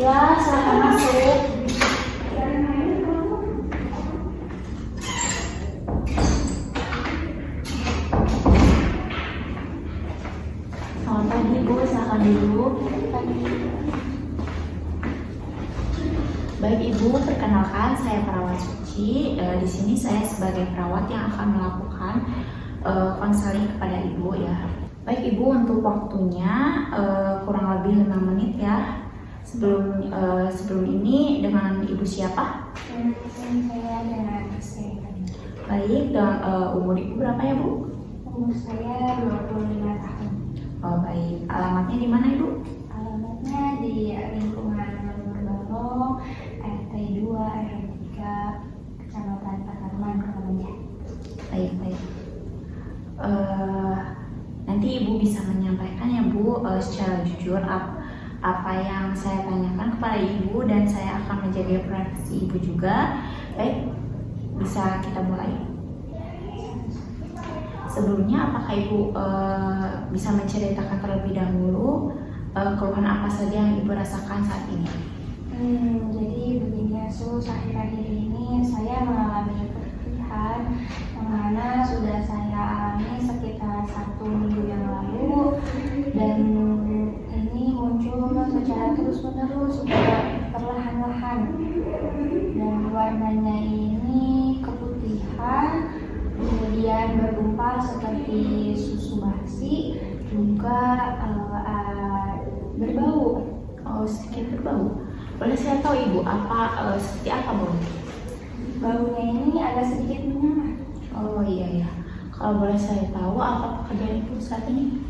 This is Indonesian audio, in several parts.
Ya, silakan masuk. Selamat pagi Ibu, silakan dulu. Baik Ibu, perkenalkan saya Perawat Suci. Di sini saya sebagai perawat yang akan melakukan konseling kepada Ibu ya. Baik Ibu, untuk waktunya kurang lebih 5 menit ya. Sebelum ini dengan Ibu siapa? Saya dengan istri. Baik, dan umur Ibu berapa ya Bu? Umur saya 25 tahun. Oh baik, alamatnya di mana Ibu? Alamatnya di lingkungan Balo, RT 2, RW 3, Kecamatan Pakarman, Kota Banjar. Baik. Nanti Ibu bisa menyampaikan ya Bu secara jujur apa yang saya tanyakan kepada Ibu, dan saya akan menjaga privasi Ibu juga. Baik, bisa kita mulai. Sebelumnya, apakah Ibu bisa menceritakan terlebih dahulu keluhan apa saja yang Ibu rasakan saat ini? Jadi begini, akhir-akhir ini saya mengalami keluhan yang mana sudah saya alami sekitar 1 minggu yang lalu, dan ini muncul secara terus-menerus, perlahan-lahan, dan warnanya ini keputihan, kemudian bergumpal seperti susu basi, juga berbau. Oh, sedikit berbau. Boleh saya tahu Ibu seperti apa Bu? Baunya ini agak sedikit menyengat. Oh iya. Kalau boleh saya tahu apa pekerjaan Ibu saat ini?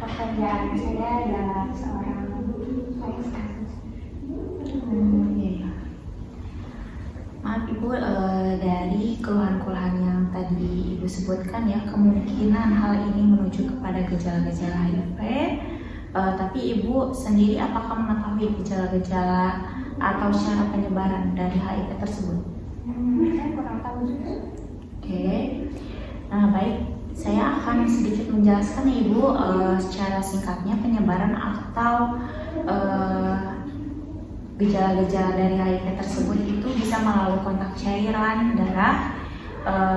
Pekerjaan saya adalah seorang barista. Iya. Maaf Ibu, dari keluhan-keluhan yang tadi Ibu sebutkan ya, kemungkinan hal ini menuju kepada gejala-gejala HIV. Tapi Ibu sendiri apakah mengetahui gejala-gejala atau cara penyebaran dari HIV tersebut? Saya kurang tahu juga. Oke. Nah baik, saya akan sedikit menjelaskan Ibu secara singkatnya penyebaran atau gejala-gejala dari HIV tersebut itu bisa melalui kontak cairan darah,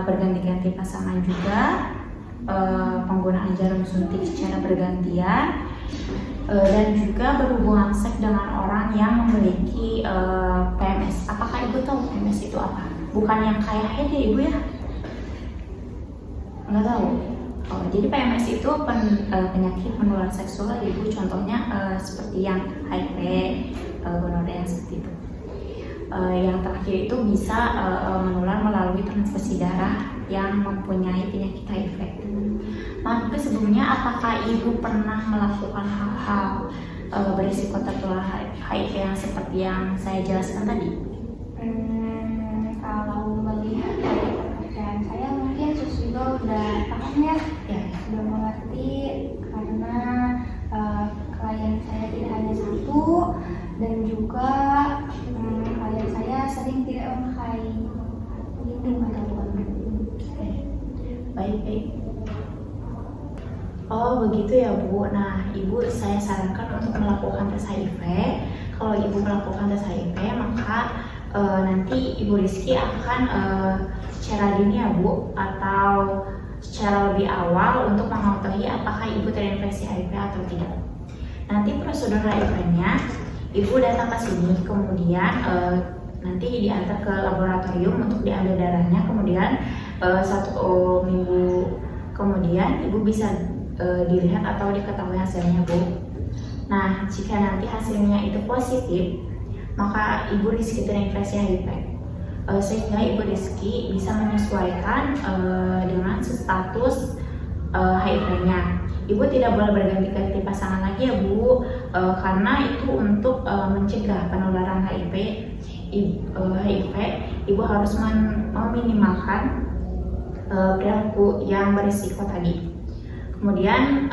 berganti-ganti pasangan juga, penggunaan jarum suntik secara bergantian, dan juga berhubungan seks dengan orang yang memiliki PMS. Apakah Ibu tahu PMS itu apa? Bukan yang kayak HIV ya Ibu ya? Nggak tahu. Oh, jadi PMS itu penyakit menular seksual Ibu, contohnya seperti yang HIV, gonorrea seperti itu. Yang terakhir itu bisa menular melalui transfusi darah yang mempunyai penyakit HIV. Nah, tapi sebelumnya apakah Ibu pernah melakukan hal-hal berisiko tertular HIV yang seperti yang saya jelaskan tadi? Kalau melihat dari pekerjaan saya, mungkin juga udah paham ya, sudah mengerti, karena klien saya tidak hanya satu, dan juga klien saya sering tidak memakai pelindung atau kondom. Baik. Oh begitu ya Bu. Nah Ibu, saya sarankan untuk melakukan tes HIV. Kalau Ibu melakukan tes HIV, maka nanti Ibu Rizky akan secara dini ya Bu, atau secara lebih awal untuk mengetahui apakah Ibu terinfeksi HIV atau tidak. Nanti prosedur HIV-nya, Ibu datang ke sini, kemudian nanti diantar ke laboratorium untuk diambil darahnya, kemudian 1 minggu kemudian Ibu bisa dilihat atau diketahui hasilnya Bu. Nah, jika nanti hasilnya itu positif, maka Ibu Rizky terinfeksi HIV. Sehingga Ibu Rizky bisa menyesuaikan dengan status HIV-nya. Ibu tidak boleh berganti-ganti pasangan lagi ya Bu, karena itu untuk mencegah penularan HIV. Ibu harus meminimalkan perilaku yang berisiko tadi. Kemudian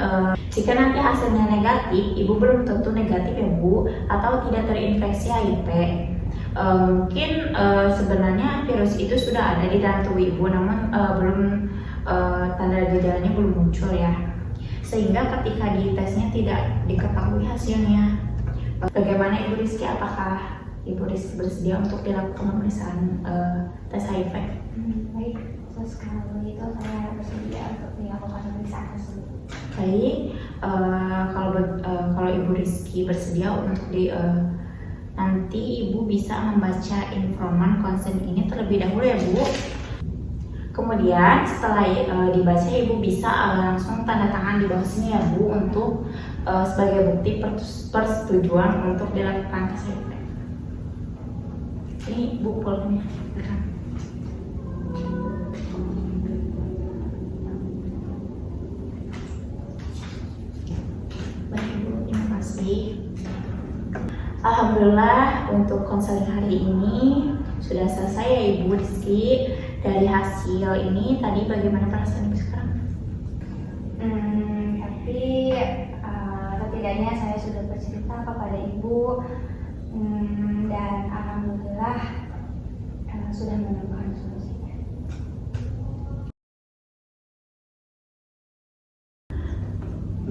jika nanti hasilnya negatif, Ibu belum tentu negatif ya Bu, atau tidak terinfeksi HIV. Mungkin sebenarnya virus itu sudah ada di dalam tubuh Ibu, namun belum tanda gejalanya belum muncul ya. sehingga ketika di tesnya tidak diketahui hasilnya. Bagaimana Ibu Rizky? Apakah Ibu Rizky bersedia untuk dilakukan pemeriksaan tes HIV? Baik, terus kalau itu saya bersedia untuk dilakukan pemeriksaan tersebut. Baik, kalau Ibu Rizky bersedia untuk nanti Ibu bisa membaca informan konsen ini terlebih dahulu ya Bu. Kemudian setelah dibaca, Ibu bisa langsung tanda tangan di bawah sini ya Bu, untuk sebagai bukti persetujuan untuk dilakukan tes HIV. Ini Bu polnya. Baik Ibu, terima kasih. Alhamdulillah untuk konseling hari ini sudah selesai ya Ibu Rizky. Dari hasil ini tadi bagaimana perasaan Ibu sekarang? Tapi setidaknya saya sudah bercerita kepada Ibu, dan alhamdulillah sudah menemukan solusinya.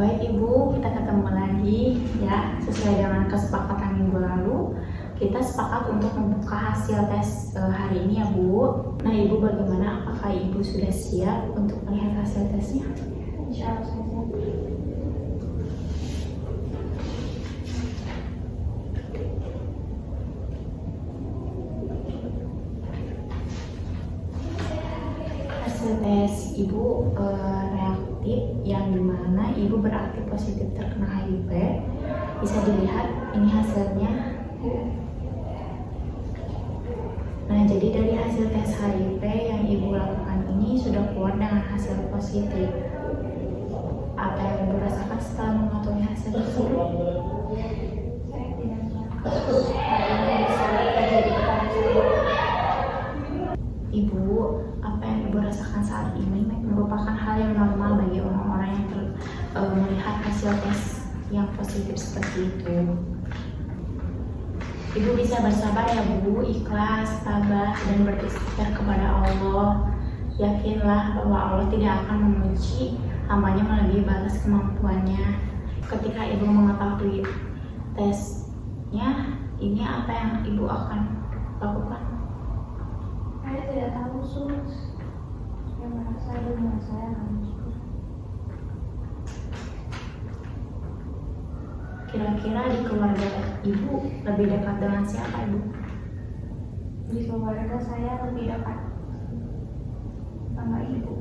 Baik Ibu, kita ketemu lagi ya. Sesuai dengan kesepakatan minggu lalu, kita sepakat untuk membuka hasil tes hari ini ya Bu. Nah Ibu, bagaimana? Apakah Ibu sudah siap untuk melihat hasil tesnya? Insya Allah saya siap. Hasil tes Ibu reaktif, yang dimana Ibu berarti positif terkena HIV. Bisa dilihat ini hasilnya. Nah, jadi dari hasil tes HIV yang Ibu lakukan ini sudah keluar dengan hasil positif. Apa yang Ibu rasakan setelah mengantongi hasil tersebut? Saya tidak menyangka hal ini bisa terjadi kepada saya. Ibu, apa yang Ibu rasakan saat ini merupakan hal yang normal bagi orang-orang yang melihat hasil tes yang positif seperti itu. Ibu bisa bersabar ya Bu, ikhlas, tabah, dan beristighfar kepada Allah. Yakinlah bahwa Allah tidak akan memuji hambanya melebihi batas kemampuannya. Ketika Ibu mengetahui tesnya, ini apa yang Ibu akan lakukan? Saya tidak tahu sus. Saya merasa dunia saya hancur. Kira-kira di keluarga Ibu lebih dekat dengan siapa Ibu? Di keluarga saya lebih dekat sama Ibu.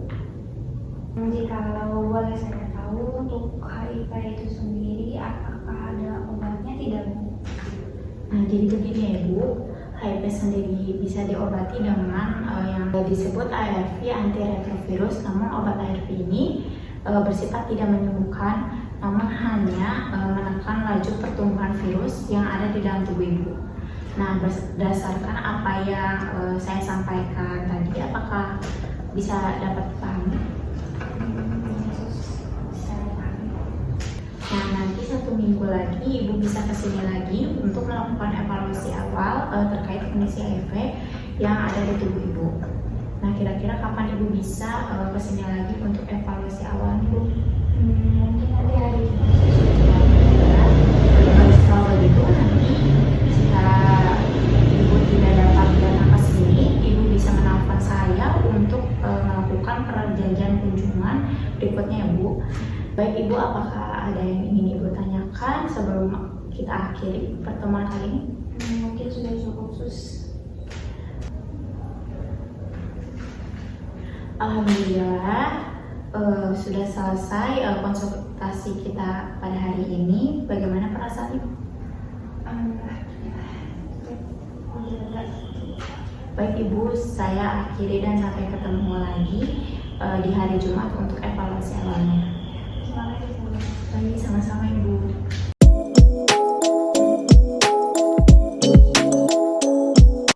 Jikalau boleh saya tahu, untuk HIV itu sendiri apakah ada obatnya? Tidak Bu. Nah, jadi begini ya Bu, HIV sendiri bisa diobati dengan yang disebut ARV, antiretrovirus. Namun obat ARV ini bersifat tidak menyembuhkan, namun hanya menekan laju pertumbuhan virus yang ada di dalam tubuh Ibu. Nah, berdasarkan apa yang saya sampaikan tadi, apakah bisa dapat dipahami? Nah, nanti 1 minggu lagi Ibu bisa kesini lagi untuk melakukan evaluasi awal terkait kondisi HIV yang ada di tubuh Ibu. Nah, kira-kira kapan Ibu bisa kesini lagi untuk evaluasi awal Ibu? Mungkin nanti hari ini. Kalau begitu, nanti jika Ibu tidak dapat datang ke sini, Ibu bisa menelpon saya untuk melakukan perjanjian kunjungan berikutnya ya Bu. Baik Ibu, apakah ada yang ingin Ibu tanyakan sebelum kita akhiri pertemuan kali ini? Mungkin sudah cukup sus. Alhamdulillah sudah selesai konsultasi kita pada hari ini. Bagaimana perasaan Ibu? Baik Ibu, saya akhiri dan sampai ketemu lagi di hari Jumat untuk evaluasi awalnya. Terima kasih. Baik, sama-sama Ibu.